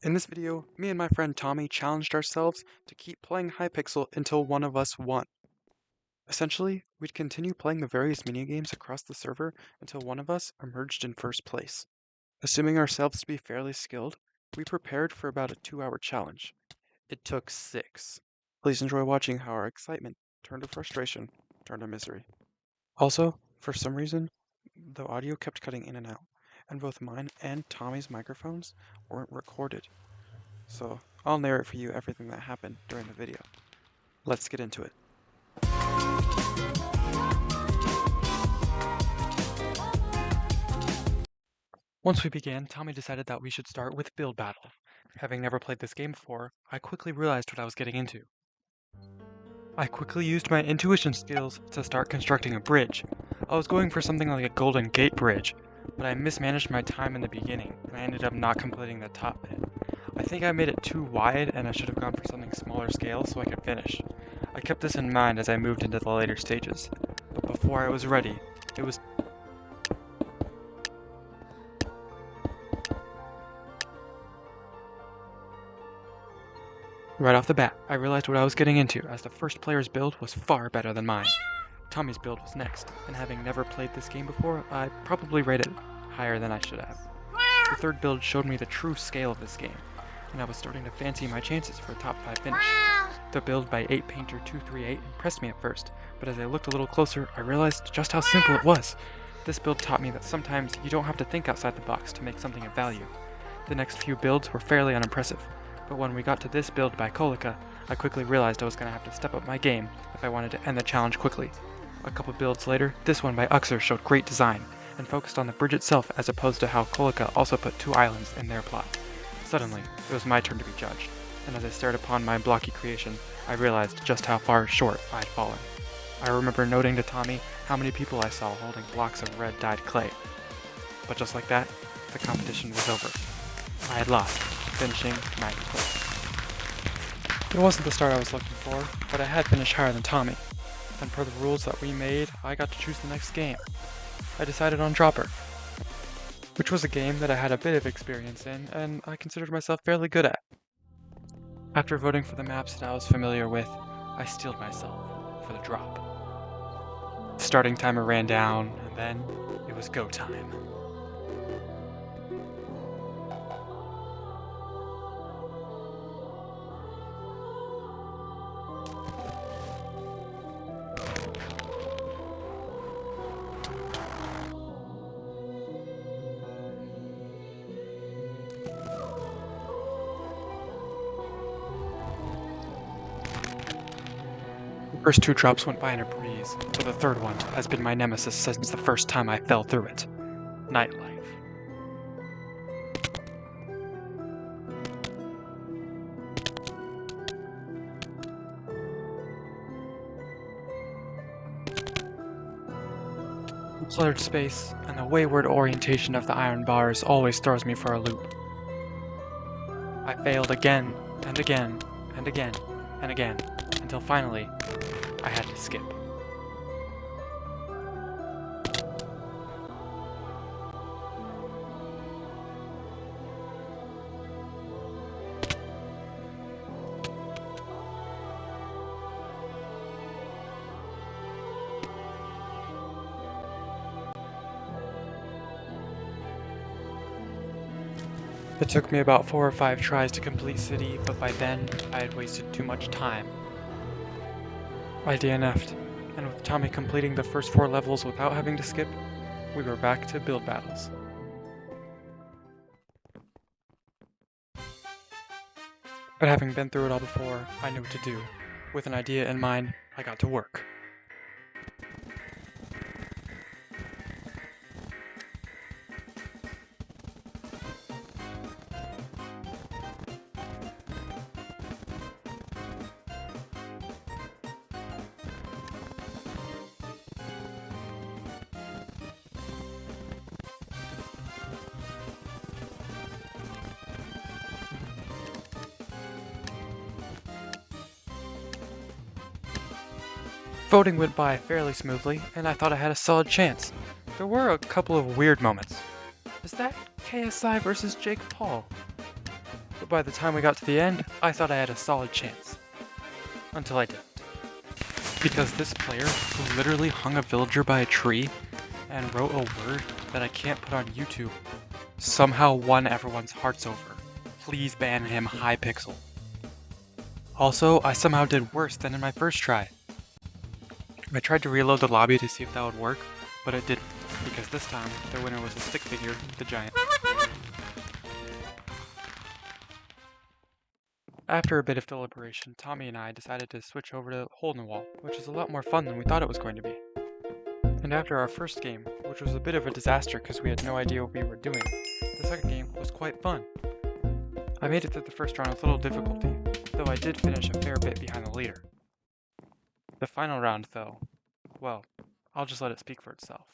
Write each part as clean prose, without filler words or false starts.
In this video, me and my friend Tommy challenged ourselves to keep playing Hypixel until one of us won. Essentially, we'd continue playing the various minigames across the server until one of us emerged in first place. Assuming ourselves to be fairly skilled, we prepared for about a 2-hour challenge. It took 6. Please enjoy watching how our excitement turned to frustration, turned to misery. Also, for some reason, the audio kept cutting in and out, and both mine and Tommy's microphones weren't recorded. So I'll narrate for you everything that happened during the video. Let's get into it. Once we began, Tommy decided that we should start with build battle. Having never played this game before, I quickly realized what I was getting into. I quickly used my intuition skills to start constructing a bridge. I was going for something like a Golden Gate bridge, but I mismanaged my time in the beginning, and I ended up not completing the top bit. I think I made it too wide and I should have gone for something smaller scale so I could finish. I kept this in mind as I moved into the later stages, but before I was ready, it was right off the bat, I realized what I was getting into as the first player's build was far better than mine. Tommy's build was next, and having never played this game before, I probably rated it higher than I should have. The third build showed me the true scale of this game, and I was starting to fancy my chances for a top 5 finish. The build by 8Painter238 impressed me at first, but as I looked a little closer, I realized just how simple it was. This build taught me that sometimes you don't have to think outside the box to make something of value. The next few builds were fairly unimpressive, but when we got to this build by Kolika, I quickly realized I was going to have to step up my game if I wanted to end the challenge quickly. A couple builds later, this one by Uxer showed great design, and focused on the bridge itself as opposed to how Kolika also put 2 islands in their plot. Suddenly, it was my turn to be judged, and as I stared upon my blocky creation, I realized just how far short I'd fallen. I remember noting to Tommy how many people I saw holding blocks of red dyed clay. But just like that, the competition was over. I had lost, finishing 9th place. It wasn't the start I was looking for, but I had finished higher than Tommy, and per the rules that we made, I got to choose the next game. I decided on Dropper, which was a game that I had a bit of experience in, and I considered myself fairly good at. After voting for the maps that I was familiar with, I steeled myself for the drop. The starting timer ran down, and then it was go time. The first 2 drops went by in a breeze, but the third one has been my nemesis since the first time I fell through it. Nightlife. The cluttered space and the wayward orientation of the iron bars always throws me for a loop. I failed again, and again, and again, and again, until finally, I had to skip. It took me about 4 or 5 tries to complete City, but by then, I had wasted too much time. I DNF'd, and with Tommy completing the first 4 levels without having to skip, we were back to build battles. But having been through it all before, I knew what to do. With an idea in mind, I got to work. Voting went by fairly smoothly, and I thought I had a solid chance. There were a couple of weird moments. Is that KSI versus Jake Paul? but by the time we got to the end, I thought I had a solid chance. Until I didn't. Because this player, who literally hung a villager by a tree and wrote a word that I can't put on YouTube, somehow won everyone's hearts over. Please ban him, Hypixel. Also, I somehow did worse than in my first try. I tried to reload the lobby to see if that would work, but it didn't, because this time, the winner was a stick figure, the giant. After a bit of deliberation, Tomie and I decided to switch over to Hole in the Wall, which is a lot more fun than we thought it was going to be. And after our first game, which was a bit of a disaster because we had no idea what we were doing, the second game was quite fun. I made it through the first round with little difficulty, though I did finish a fair bit behind the leader. The final round, though, well, I'll just let it speak for itself.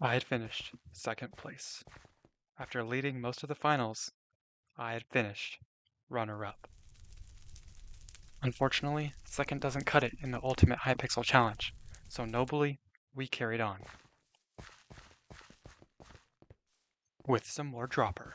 I had finished second place. After leading most of the finals, I had finished runner-up. Unfortunately, second doesn't cut it in the Ultimate Hypixel Challenge, so nobly, we carried on. With some more dropper.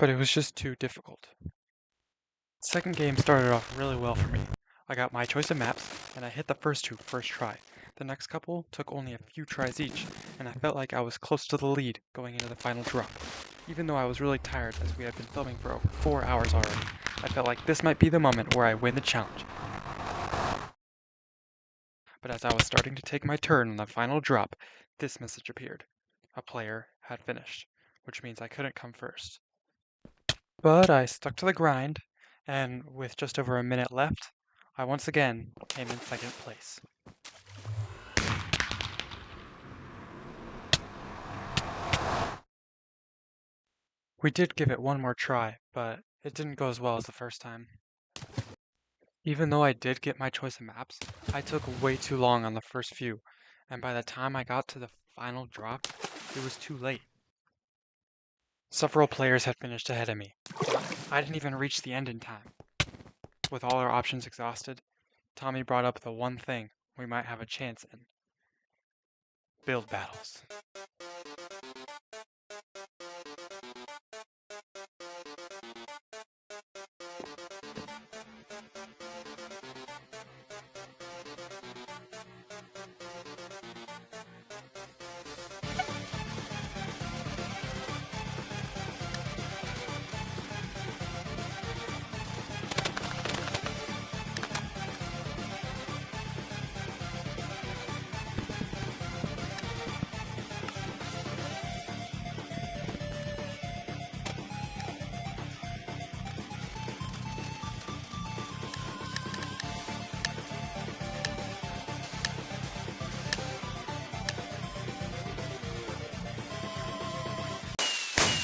but it was just too difficult. The second game started off really well for me. I got my choice of maps, and I hit the first two first try. The next couple took only a few tries each, and I felt like I was close to the lead going into the final drop. Even though I was really tired as we had been filming for over 4 hours already, I felt like this might be the moment where I win the challenge. But as I was starting to take my turn on the final drop, this message appeared. A player had finished, which means I couldn't come first. But I stuck to the grind, and with just over a minute left, I once again came in second place. We did give it one more try, but it didn't go as well as the first time. Even though I did get my choice of maps, I took way too long on the first few, and by the time I got to the final drop, it was too late. Several players had finished ahead of me. I didn't even reach the end in time. With all our options exhausted, Tomie brought up the one thing we might have a chance in. Build battles.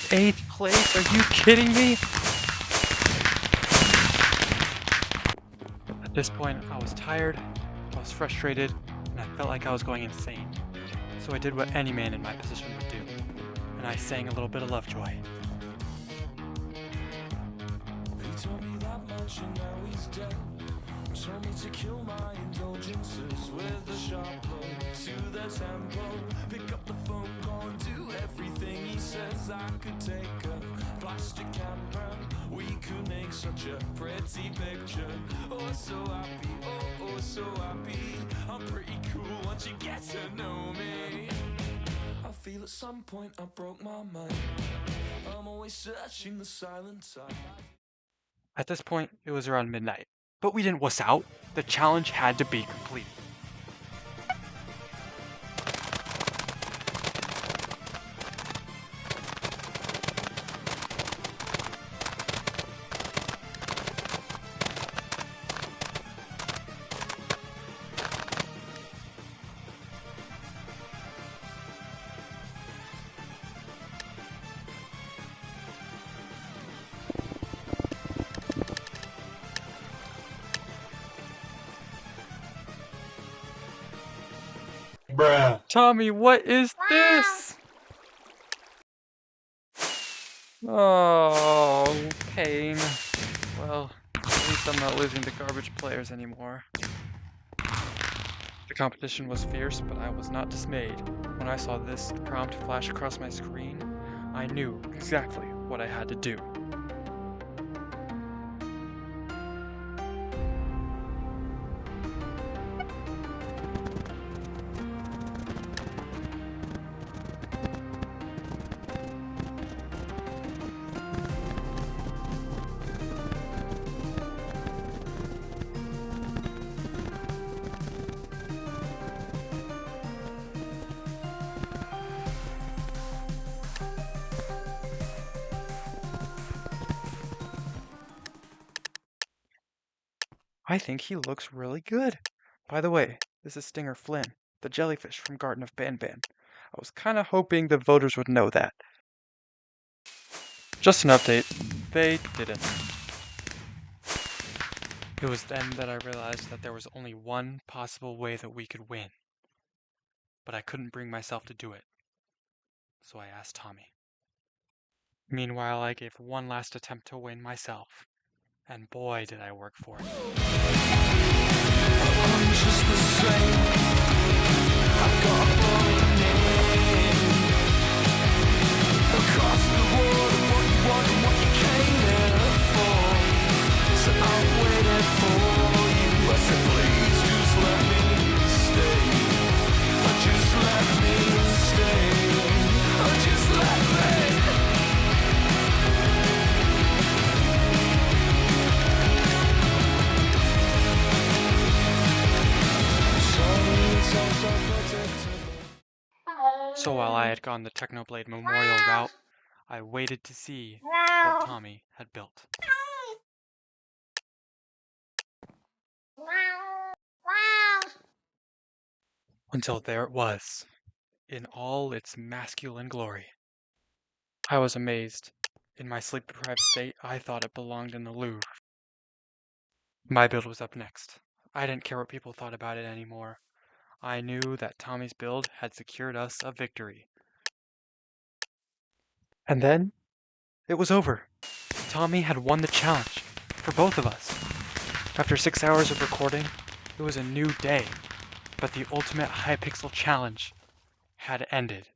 Eighth place? Are you kidding me? At this point, I was tired, I was frustrated, and I felt like I was going insane. So I did what any man in my position would do, and I sang a little bit of Lovejoy. He told me that much and now he's dead. Told me to kill my indulgences with a sharp blow to the tempo. Pick up the phone call and do everything he says. I could take a plastic camera, we could make such a pretty picture. Oh, so happy, oh, so happy. I'm pretty cool once you get to know me. I feel at some point I broke my mind. I'm always searching the silent side. At this point, it was around midnight. But we didn't wuss out. The challenge had to be completed. Bruh. Tomie, what is this? Oh, pain. Well, at least I'm not losing to garbage players anymore. The competition was fierce, but I was not dismayed. When I saw this prompt flash across my screen, I knew exactly what I had to do. I think he looks really good. By the way, this is Stinger Flynn, the jellyfish from Garden of Banban. I was kinda hoping the voters would know that. Just an update, they didn't. It was then that I realized that there was only one possible way that we could win. But I couldn't bring myself to do it. So I asked Tomie. Meanwhile, I gave one last attempt to win myself. And boy, did I work for it. I'm just the same. I've got a falling name across the world of what you wasn't what you came here for. So I'm waiting for you. I said please just let me stay. Just let me stay. Just let me. So while I had gone the Technoblade Memorial route, I waited to see what Tomie had built. Until there it was, in all its masculine glory. I was amazed. In my sleep-deprived state, I thought it belonged in the Louvre. My build was up next. I didn't care what people thought about it anymore. I knew that Tomie's build had secured us a victory. And then, it was over. Tomie had won the challenge, for both of us. After 6 hours of recording, it was a new day, but the ultimate Hypixel challenge had ended.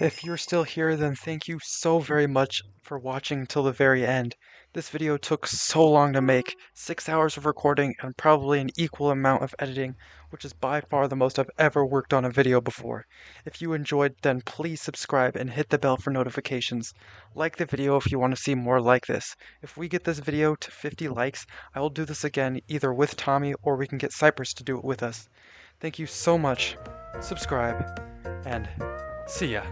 If you're still here, then thank you so very much for watching till the very end. This video took so long to make, 6 hours of recording and probably an equal amount of editing, which is by far the most I've ever worked on a video before. If you enjoyed, then please subscribe and hit the bell for notifications. Like the video if you want to see more like this. If we get this video to 50 likes, I will do this again either with Tomie or we can get Cypress to do it with us. Thank you so much, subscribe, and see ya.